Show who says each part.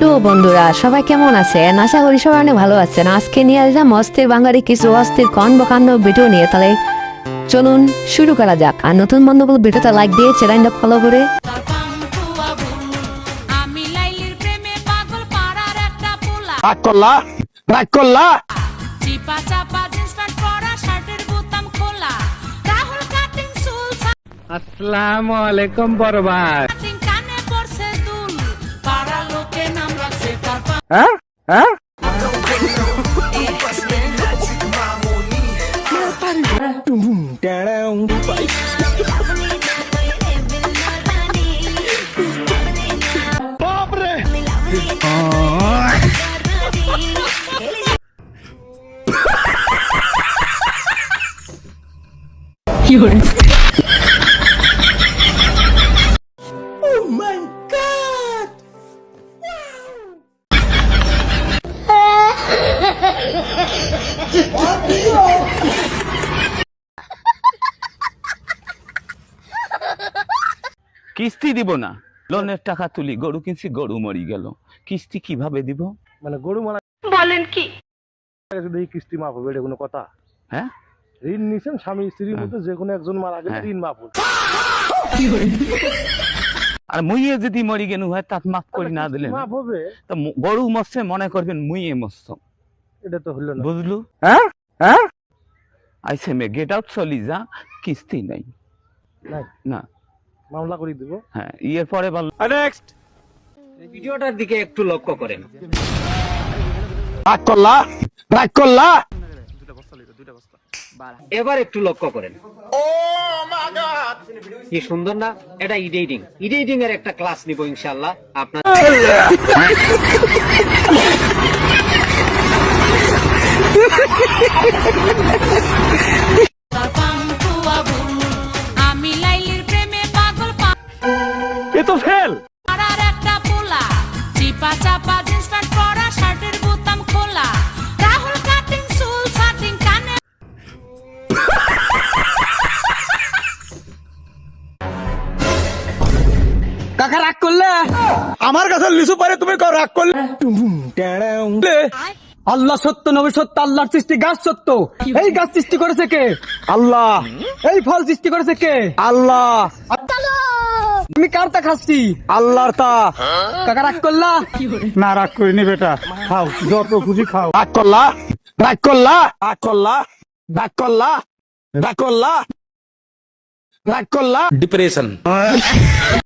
Speaker 1: তো বন্ধুরা সবাই কেমন আছেন? আশা করি সবাই অনেক ভালো আছেন। আজকে নিয়ে আসলাম অস্থির বাঙালি কিছু অস্থির কর্মকাণ্ড ভিডিও নিয়ে। তাহলে চলুন শুরু করা যাক। আর নতুন বন্ধুগুলো ভিডিওটা লাইক দিয়ে চ্যানেলটা ফলো করে
Speaker 2: আসসালামু আলাইকুম বড় ভাই। হ্যাঁ হ্যাঁ কিস্তি দিব না, লোনের টাকা তুলি, গরু কিনছি, গরু মরি গেল, কিস্তি কিভাবে দিব?
Speaker 3: মানে গরু মারা
Speaker 4: বলেন কি?
Speaker 3: দেখি কিস্তি মাফ হবে, এটা কোনো কথা?
Speaker 2: হ্যাঁ,
Speaker 3: ঋণ নিছেন স্বামী স্ত্রীর মধ্যে, যে কোনো একজন মারা গেলে ঋণ মাফ হবে।
Speaker 2: আর মুইয়ে যদি মরি গেনু হয় তাত মাফ করি না দিলে
Speaker 3: মাফ হবে।
Speaker 2: তো গরু মরছে মনে করবেন মুইয়ে মরছ,
Speaker 3: এটা তো হলো না।
Speaker 2: বুঝলু? হ্যাঁ হ্যাঁ আইসে মে গেট আউট চলি যা, কিস্তি নাই
Speaker 3: নাই
Speaker 2: না,
Speaker 3: মামলা করে দিব।
Speaker 2: হ্যাঁ ইয়ের পরে বল। নেক্সট
Speaker 5: ভিডিওটার দিকে একটু লক্ষ্য করেন। এবার একটু লক্ষ্য করেন। কি সুন্দর না? এটা এডিটিং এর একটা ক্লাস নিব ইনশাআল্লাহ আপনার।
Speaker 4: আমি লাইলির প্রেমে পাগল,
Speaker 2: এ তো ফেল।
Speaker 4: পাড়ার একটা পোলা, চিপা চাপা জিন্স প্যান্ট পরা, শার্টের বোতাম খোলা, রাহুল কাটিং চুল ছাটিং কানে।
Speaker 5: কাকা রাগ করলে?
Speaker 3: আমার কাছে লিচু পারে, তুমি রাগ করলে?
Speaker 5: আল্লাহ সত্য, নবী সত্য, আল্লাহর সৃষ্টি গাছ সত্য। এই গাছ সৃষ্টি করেছে কে?
Speaker 3: আল্লাহ।
Speaker 5: এই ফল সৃষ্টি করেছে কে?
Speaker 3: আল্লাহ।
Speaker 5: আমি কারটা খাচ্ছি?
Speaker 3: আল্লাহর তা।
Speaker 5: কাকা রাগ করলা?
Speaker 3: না, রাগ করিনি বেটা, খাও যত খুশি খাও। রাগ করলা। ডিপ্রেশন।